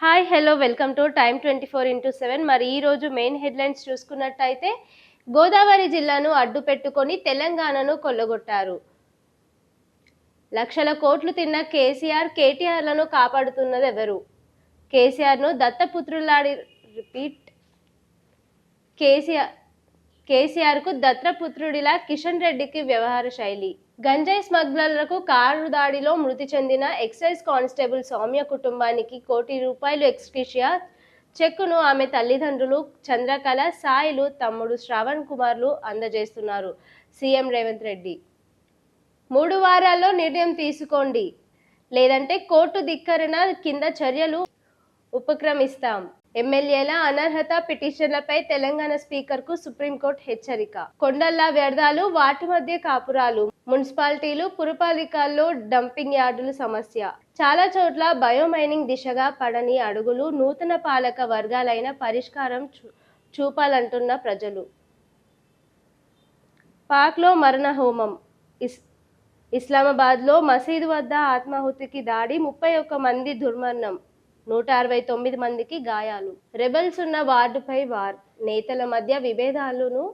Hi hello welcome to time 24x7. మరి ఈ రోజు మెయిన్ హెడ్లైన్స్ చూసుకున్నట్టయితే గోదావరి జిల్లాను అడ్డు పెట్టుకొని తెలంగాణను కొల్లగొట్టారు. లక్షల కోట్లు తిన్న కేటీఆర్లను కాపాడుతున్నది ఎవరు? కేసీఆర్ను దత్తపుత్రులాడి కేసీఆర్కు దత్తపుత్రుడిలా కిషన్ రెడ్డికి వ్యవహార శైలి. గంజాయి స్మగ్లర్లకు కారు దాడిలో మృతి చెందిన ఎక్సైజ్ కానిస్టేబుల్ సౌమ్య కుటుంబానికి ₹1 కోటి ఎక్స్గ్రేషియా చెక్కును ఆమె తల్లిదండ్రులు చంద్రకళ, సాయిలు తమ్ముడు శ్రవణ్ కుమార్లు అందజేస్తున్నారు. సీఎం రేవంత్ రెడ్డి 3 వారాల్లో నిర్ణయం తీసుకోండి, లేదంటే కోర్టు ధిక్కరణ కింద చర్యలు ఉపక్రమిస్తాం. ఎమ్మెల్యేల అనర్హత పిటిషన్లపై తెలంగాణ స్పీకర్కు సుప్రీంకోర్టు హెచ్చరిక. కొండల్లా వ్యర్థాలు, వాటి మధ్య కాపురాలు, మున్సిపాలిటీలు, పురపాలికల్లో డంపింగ్ యార్డులు సమస్య. చాలా చోట్ల బయోమైనింగ్ దిశగా పడని అడుగులు. నూతన పాలక వర్గాలైన పరిష్కారం చూపాలంటున్న ప్రజలు. పాక్లో మరణ హోమం. ఇస్లామాబాద్లో మసీదు వద్ద ఆత్మాహుతికి దాడి, 31 మంది దుర్మరణం, 169 మందికి గాయాలు. రెబల్స్ ఉన్న వార్డుపై వార్. నేతల మధ్య విభేదాలను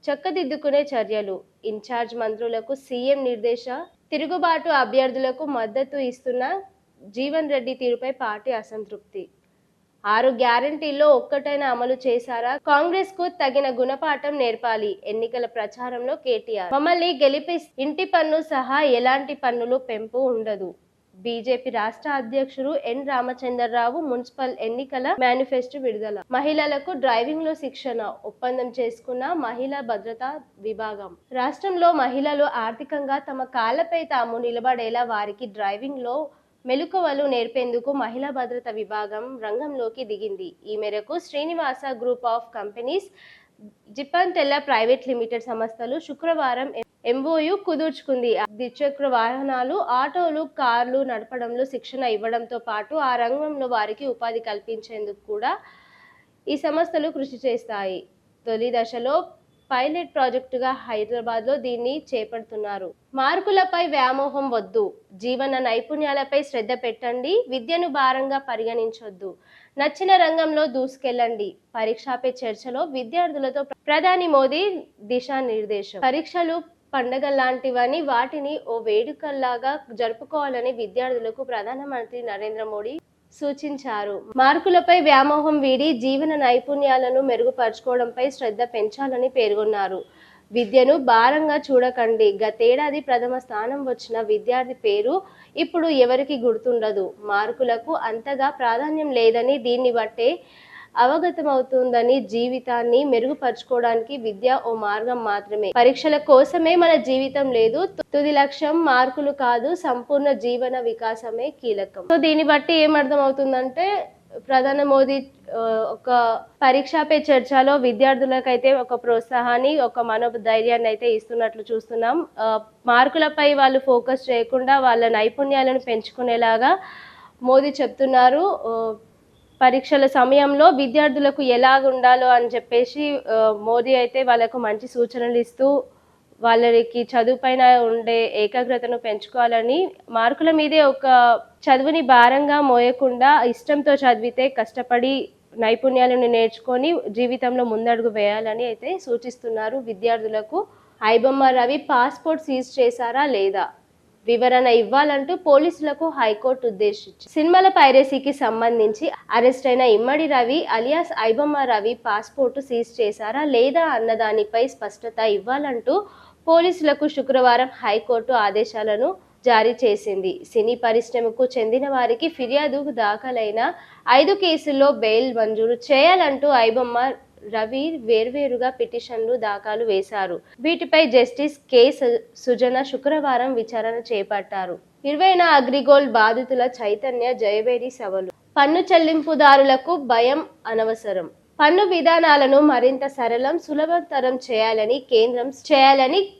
చక్కదిద్దుకునే చర్యలు. ఇన్ఛార్జ్ మంత్రులకు సీఎం నిర్దేశ. తిరుగుబాటు అభ్యర్థులకు మద్దతు ఇస్తున్న జీవన్ రెడ్డి తీరుపై పార్టీ అసంతృప్తి. 6 గ్యారంటీల్లో ఒక్కటైనా అమలు చేశారా? కాంగ్రెస్ కు తగిన గుణపాఠం నేర్పాలి. ఎన్నికల ప్రచారంలో కేటీఆర్. మమ్మల్ని ఇంటి పన్ను సహా ఎలాంటి పన్నులు పెంపు ఉండదు. బీజేపీ రాష్ట్ర అధ్యక్షుడు ఎన్ రామచంద్రరావు మున్సిపల్ ఎన్నికల మేనిఫెస్టో విడుదల. మహిళలకు డ్రైవింగ్ లో శిక్షణ ఒప్పందం చేసుకున్న మహిళా భద్రతా విభాగం. రాష్ట్రంలో మహిళలు ఆర్థికంగా తమ కాళ్లపై తాము నిలబడేలా వారికి డ్రైవింగ్ లో మెలకువలు నేర్పేందుకు మహిళా భద్రతా విభాగం రంగంలోకి దిగింది. ఈ మేరకు శ్రీనివాస గ్రూప్ ఆఫ్ కంపెనీస్, జిపంతెల్ల ప్రైవేట్ లిమిటెడ్ సంస్థలు శుక్రవారం ఎంఓయూ కుదుర్చుకుంది. ద్విచక్ర వాహనాలు, ఆటోలు, కార్లు నడపడంలో శిక్షణ ఇవ్వడంతో పాటు ఆ రంగంలో వారికి ఉపాధి కల్పించేందుకు కూడా ఈ సంస్థలు కృషి చేస్తాయి. తొలి దశలో పైలట్ ప్రాజెక్టుగా హైదరాబాద్లో దీన్ని చేపడుతున్నారు. మార్కులపై వ్యామోహం వద్దు, జీవన నైపుణ్యాలపై శ్రద్ధ పెట్టండి, విద్యను భారంగా పరిగణించొద్దు, నచ్చిన రంగంలో దూసుకెళ్లండి. పరీక్ష పే చర్చలో విద్యార్థులతో ప్రధాని మోదీ దిశానిర్దేశం. పరీక్షలు పండగలాంటివని, వాటిని ఓ వేడుకల్లాగా జరుపుకోవాలని విద్యార్థులకు ప్రధానమంత్రి నరేంద్ర మోడీ సూచించారు. మార్కులపై వ్యామోహం వీడి జీవన నైపుణ్యాలను మెరుగుపరచుకోవడంపై శ్రద్ధ పెంచాలని పేర్కొన్నారు. విద్యను భారంగా చూడకండి. గతేడాది ప్రథమ స్థానం వచ్చిన విద్యార్థి పేరు ఇప్పుడు ఎవరికి గుర్తుండదు. మార్కులకు అంతగా ప్రాధాన్యం లేదని, దీన్ని బట్టే అవగతమవుతుందని, జీవితాన్ని మెరుగుపరచుకోవడానికి విద్య ఓ మార్గం మాత్రమే. పరీక్షల కోసమే మన జీవితం లేదు. తుది లక్ష్యం మార్కులు కాదు, సంపూర్ణ జీవన వికాసమే కీలకం. సో దీన్ని బట్టి ఏమర్థం అవుతుందంటే, ప్రధాని మోదీ ఒక పరీక్ష పే చర్చలో విద్యార్థులకైతే ఒక ప్రోత్సాహాన్ని, ఒక మనోధైర్యాన్ని అయితే ఇస్తున్నట్లు చూస్తున్నాం. మార్కులపై వాళ్ళు ఫోకస్ చేయకుండా వాళ్ళ నైపుణ్యాలను పెంచుకునేలాగా మోదీ చెప్తున్నారు. పరీక్షల సమయంలో విద్యార్థులకు ఎలాగ ఉండాలో అని చెప్పేసి మోదీ అయితే వాళ్ళకు మంచి సూచనలు ఇస్తూ వాళ్ళకి చదువు పైన ఉండే ఏకాగ్రతను పెంచుకోవాలని, మార్కుల మీదే ఒక చదువుని భారంగా మోయకుండా ఇష్టంతో చదివితే కష్టపడి నైపుణ్యాలను నేర్చుకొని జీవితంలో ముందడుగు వేయాలని అయితే సూచిస్తున్నారు విద్యార్థులకు. ఐబొమ్మ రవి పాస్పోర్ట్ సీజ్ చేశారా లేదా వివరణ ఇవ్వాలంటూ పోలీసులకు హైకోర్టు ఉద్దేశించింది. సినిమాల పైరసీకి సంబంధించి అరెస్ట్ అయిన Immadi Ravi alias iBomma Ravi passport seize చేశారా లేదా అన్నదానిపై స్పష్టత ఇవ్వాలంటూ పోలీసులకు శుక్రవారం హైకోర్టు ఆదేశాలను జారీ చేసింది. సినీ పరిశ్రమకు చెందిన వారికి ఫిర్యాదు దాఖలైన 5 కేసుల్లో బెయిల్ మంజూరు చేయాలంటూ ఐబొమ్మ రవి వేర్వేరుగా పిటిషన్లు దాఖలు వేశారు. వీటిపై జస్టిస్ కె సుజన శుక్రవారం విచారణ చేపట్టారు. 20న అగ్రిగోల్డ్ బాధితుల చైతన్య జయవేరి సభలు. పన్ను చెల్లింపుదారులకు భయం అనవసరం. పన్ను విధానాలను మరింత సరళం, సులభతరం చేయాలని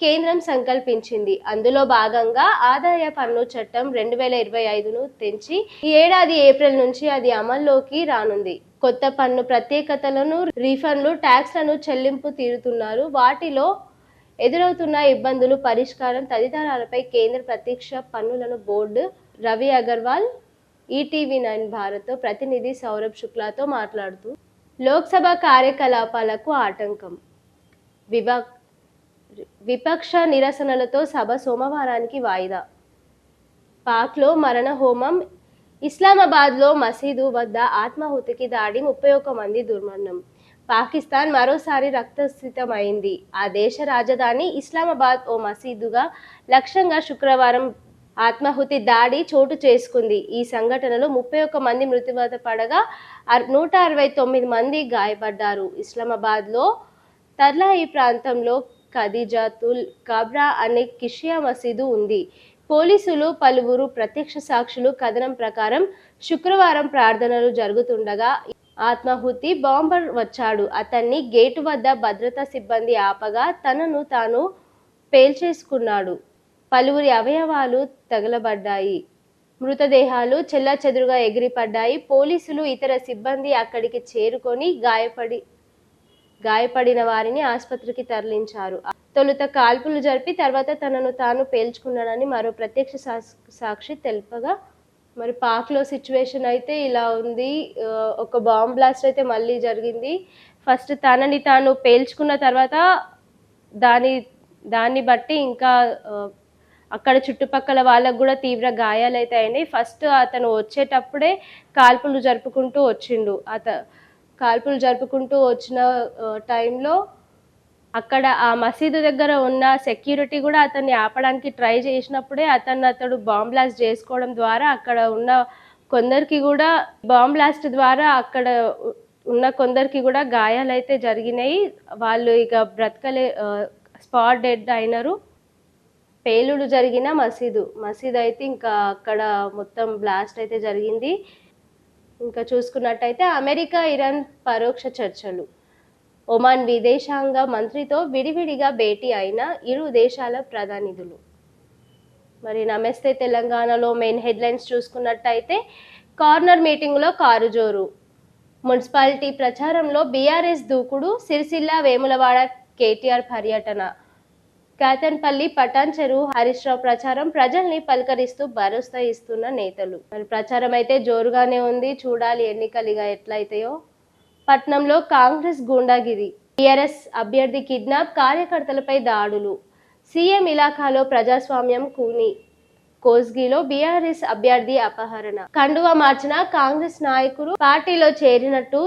కేంద్రం సంకల్పించింది. అందులో భాగంగా ఆదాయ పన్ను చట్టం 2025ను తెంచి ఈ ఏడాది ఏప్రిల్ నుంచి అది అమల్లోకి రానుంది. కొత్త పన్ను ప్రత్యేకతలను, రీఫండ్లు, ట్యాక్స్లను చెల్లింపు తీరుతున్నారు. వాటిలో ఎదురవుతున్న ఇబ్బందులు పరిష్కారం తదితరాలపై కేంద్ర ప్రత్యక్ష పన్నులను బోర్డు రవి అగర్వాల్ ఈటీవీ9 భారత్ ప్రతినిధి సౌరభ్ శుక్లాతో మాట్లాడుతూ లోక్సభ కార్యకలాపాలకు ఆటంకం, విపక్ష నిరసనలతో సభ సోమవారానికి వాయిదా. పాక్లో మరణ హోమం, ఇస్లామాబాద్లో మసీదు వద్ద ఆత్మాహుతికి దాడి, 31 మంది దుర్మరణం. పాకిస్తాన్ మరోసారి రక్తసితమైంది. ఆ దేశ రాజధాని ఇస్లామాబాద్ ఓ మసీదుగా లక్ష్యంగా శుక్రవారం ఆత్మాహుతి దాడి చోటు చేసుకుంది. ఈ సంఘటనలో 31 మంది మృత్యువాత పడగా 169 మంది గాయపడ్డారు. ఇస్లామాబాద్లో తర్లాయి ప్రాంతంలో ఖదీజాతుల్ కబ్రా అనే కిషియా మసీదు ఉంది. పోలీసులు, పలువురు ప్రత్యక్ష సాక్షులు కథనం ప్రకారం శుక్రవారం ప్రార్థనలు జరుగుతుండగా ఆత్మాహుతి బాంబర్ వచ్చాడు. అతన్ని గేటు వద్ద భద్రతా సిబ్బంది ఆపగా తనను తాను పేల్చేసుకున్నాడు. పలువురి అవయవాలు తగలబడ్డాయి. మృతదేహాలు చెల్లాచెదురుగా ఎగిరిపడ్డాయి. పోలీసులు, ఇతర సిబ్బంది అక్కడికి చేరుకొని గాయపడిన వారిని ఆసుపత్రికి తరలించారు. తొలుత కాల్పులు జరిపి తర్వాత తనను తాను పేల్చుకున్నాడని మరో ప్రత్యక్ష సాక్షి తెలుపగా, మరి పాక్లో సిచ్యువేషన్ అయితే ఇలా ఉంది. ఒక బాంబ్ బ్లాస్ట్ అయితే మళ్ళీ జరిగింది. ఫస్ట్ తనని తాను పేల్చుకున్న తర్వాత దాన్ని బట్టి ఇంకా అక్కడ చుట్టుపక్కల వాళ్ళకు కూడా తీవ్ర గాయాలు అయితే అయినాయి. ఫస్ట్ అతను వచ్చేటప్పుడే కాల్పులు జరుపుకుంటూ వచ్చిన టైంలో అక్కడ ఆ మసీదు దగ్గర ఉన్న సెక్యూరిటీ కూడా అతన్ని ఆపడానికి ట్రై చేసినప్పుడే అతడు బాంబ్ బ్లాస్ట్ చేసుకోవడం ద్వారా అక్కడ ఉన్న కొందరికి కూడా గాయాలు అయితే జరిగినాయి. వాళ్ళు ఇక స్పాట్ డెడ్ అయినారు. పేలుడు జరిగిన మసీదు అయితే ఇంకా అక్కడ మొత్తం బ్లాస్ట్ అయితే జరిగింది. ఇంకా చూసుకున్నట్టయితే అమెరికా, ఇరాన్ పరోక్ష చర్చలు. ఒమాన్ విదేశాంగ మంత్రితో విడివిడిగా భేటీ అయిన ఇరు దేశాల ప్రతినిధులు. మరి నమస్తే తెలంగాణలో మెయిన్ హెడ్లైన్స్ చూసుకున్నట్టయితే కార్నర్ మీటింగ్లో కారు జోరు, మున్సిపాలిటీ ప్రచారంలో బీఆర్ఎస్ దూకుడు, సిరిసిల్ల, వేములవాడ కేటీఆర్ పర్యటన, కాతన్పల్లి, పటాన్ చెరువు హరీష్ రావు ప్రచారం, ప్రజల్ని పలకరిస్తూ భరోసా ఇస్తున్న నేతలు. మరి ప్రచారం అయితే జోరుగానే ఉంది. చూడాలి ఎన్నికలుగా ఎట్లయితాయో. పట్నంలో కాంగ్రెస్ గూండాగిరి, టీఆర్ఎస్ అభ్యర్థి కిడ్నాప్, కార్యకర్తలపై దాడులు, సీఎం ఇలాఖాలో ప్రజాస్వామ్యం కూని, కోస్గిలో బీఆర్ఎస్ అభ్యర్థి అపహరణ, కండువా మార్చిన కాంగ్రెస్ నాయకులు పార్టీలో చేరినట్టు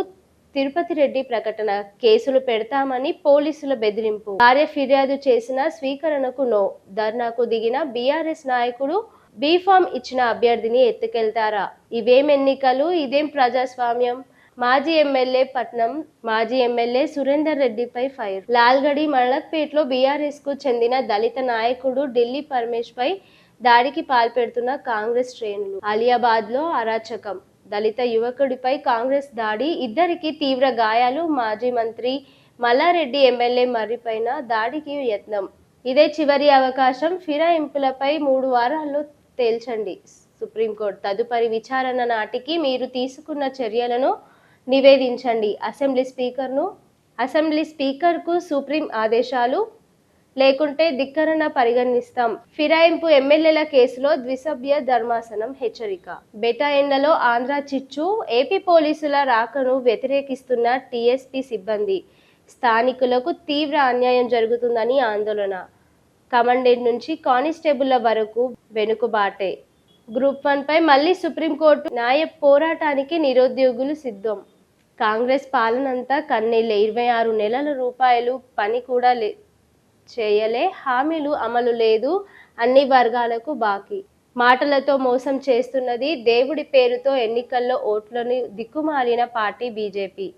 తిరుపతి రెడ్డి ప్రకటన, కేసులు పెడతామని పోలీసుల బెదిరింపు, భార్య ఫిర్యాదు చేసిన స్వీకరణకు నో, ధర్నాకు దిగిన బీఆర్ఎస్ నాయకుడు, బీఫామ్ ఇచ్చిన అభ్యర్థిని ఎత్తుకెళ్తారా, ఇవేం ఎన్నికలు, ఇదేం ప్రజాస్వామ్యం, మాజీ ఎమ్మెల్యే సురేందర్ రెడ్డిపై ఫైర్, లాల్గడి మలక్పేట్లో బీఆర్ఎస్ కు చెందిన దళిత నాయకుడు ఢిల్లీ పరమేష్ పై దాడికి పాల్పెడుతున్న కాంగ్రెస్ శ్రేణులు, అలియాబాద్ లో అరాచకం, దళిత యువకుడిపై కాంగ్రెస్ దాడి, ఇద్దరికి తీవ్ర గాయాలు, మాజీ మంత్రి మల్లారెడ్డి ఎమ్మెల్యే మర్రిపైన దాడికి యత్నం, ఇదే చివరి అవకాశం, ఫిరాయింపులపై 3 వారాల్లో తేల్చండి సుప్రీంకోర్టు, తదుపరి విచారణ నాటికి మీరు తీసుకున్న చర్యలను నివేదించండి, అసెంబ్లీ స్పీకర్కు సుప్రీం ఆదేశాలు, లేకుంటే ధిక్కరణ పరిగణిస్తాం, ఫిరాయింపు ఎమ్మెల్యేల కేసులో ద్విసభ్య ధర్మాసనం హెచ్చరిక. బెటా ఎండలో ఆంధ్ర చిచ్చు, ఏపీ పోలీసుల రాకను వ్యతిరేకిస్తున్న టీఎస్పీ సిబ్బంది, స్థానికులకు తీవ్ర అన్యాయం జరుగుతుందని ఆందోళన, కమాండెంట్ నుంచి కానిస్టేబుల్ల వరకు వెనుకబాటే, గ్రూప్ 1 పై మళ్లీ సుప్రీంకోర్టు న్యాయ పోరాటానికి నిరుద్యోగులు సిద్ధం, కాంగ్రెస్ పాలనంతా కన్నీళ్లే, 26 నెలల రూపాయలు పని కూడా చేయలే, హామీలు అమలు లేదు, అన్ని వర్గాలకు బాకీ, మాటలతో మోసం చేస్తున్నది, దేవుడి పేరుతో ఎన్నికల్లో ఓట్లను దిక్కుమాలిన పార్టీ బీజేపీ,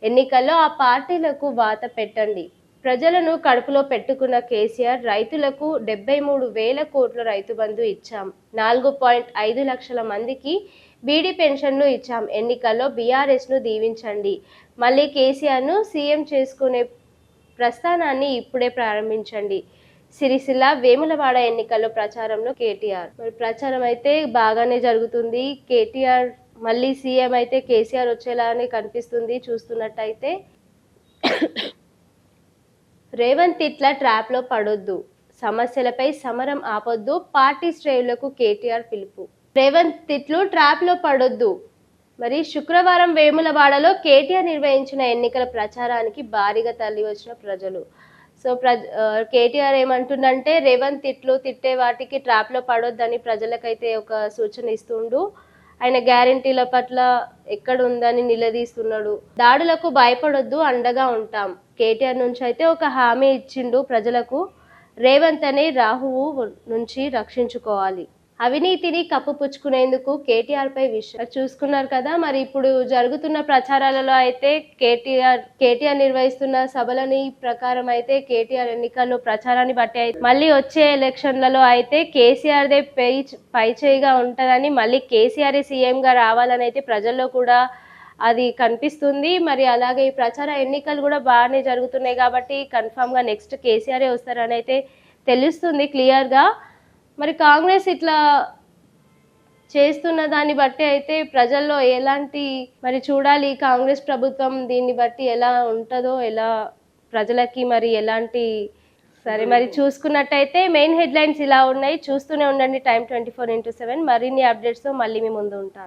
ఎన్నికల్లో ఆ పార్టీలకు వాత పెట్టండి, ప్రజలను కడుపులో పెట్టుకున్న కేసీఆర్, రైతులకు 73,000 కోట్ల రైతు బంధు ఇచ్చాం, 4.5 లక్షల మందికి బీడీ పెన్షన్లు ఇచ్చాం, ఎన్నికల్లో బీఆర్ఎస్ను దీవించండి, మళ్ళీ కేసీఆర్ను సీఎం చేసుకునే ప్రస్థానాన్ని ఇప్పుడే ప్రారంభించండి, సిరిసిల్ల, వేములవాడ ఎన్నికల్లో ప్రచారంలో కేటీఆర్. మరి ప్రచారం అయితే బాగానే జరుగుతుంది. కేటీఆర్ మళ్ళీ సీఎం అయితే కేసీఆర్ వచ్చేలానే కనిపిస్తుంది చూస్తున్నట్టయితే. రేవంత్ ఇట్ల ట్రాప్లో పడొద్దు, సమస్యలపై సమరం ఆపొద్దు, పార్టీ శ్రేణులకు కేటీఆర్ పిలుపు. రేవంత్ తిట్లు ట్రాప్లో పడొద్దు. మరి శుక్రవారం వేములవాడలో కేటీఆర్ నిర్వహించిన ఎన్నికల ప్రచారానికి భారీగా తరలి వచ్చిన ప్రజలు. సో కేటీఆర్ ఏమంటుండంటే రేవంత్ తిట్లు తిట్టే వాటికి ట్రాప్లో పడొద్దని ప్రజలకైతే ఒక సూచన ఇస్తుండు. ఆయన గ్యారంటీల పట్ల ఎక్కడ ఉందని నిలదీస్తున్నాడు. దాడులకు భయపడొద్దు, అండగా ఉంటాం. కేటీఆర్ నుంచి అయితే ఒక హామీ ఇచ్చిండు ప్రజలకు. రేవంత్ అనే రాహువు నుంచి రక్షించుకోవాలి. అవినీతిని కప్పుపుచ్చుకునేందుకు కేటీఆర్ పై చూసుకున్నారు కదా. మరి ఇప్పుడు జరుగుతున్న ప్రచారాలలో అయితే కేటీఆర్ నిర్వహిస్తున్న సభలని ప్రకారం అయితే కేటీఆర్ ఎన్నికల్లో ప్రచారాన్ని బట్టి మళ్ళీ వచ్చే ఎలక్షన్లలో అయితే కేసీఆర్ దే పై చేయిగా ఉంటుందని, మళ్ళీ కేసీఆర్ సీఎం గా రావాలని అయితే ప్రజల్లో కూడా అది కనిపిస్తుంది. మరి అలాగే ఈ ప్రచార ఎన్నికలు కూడా బాగానే జరుగుతున్నాయి కాబట్టి కన్ఫామ్ గా నెక్స్ట్ కేసీఆర్ వస్తారని అయితే తెలుస్తుంది క్లియర్ గా. మరి కాంగ్రెస్ ఇట్లా చేస్తున్న దాన్ని బట్టి అయితే ప్రజల్లో ఎలాంటి మరి చూడాలి కాంగ్రెస్ ప్రభుత్వం దీన్ని బట్టి ఎలా ఉంటుందో, ఎలా ప్రజలకి మరి ఎలాంటి. సరే మరి చూసుకున్నట్టయితే మెయిన్ హెడ్లైన్స్ ఇలా ఉన్నాయి. చూస్తూనే ఉండండి Time 24x7. మరిన్ని అప్డేట్స్తో మళ్ళీ మీ ముందు ఉంటాను.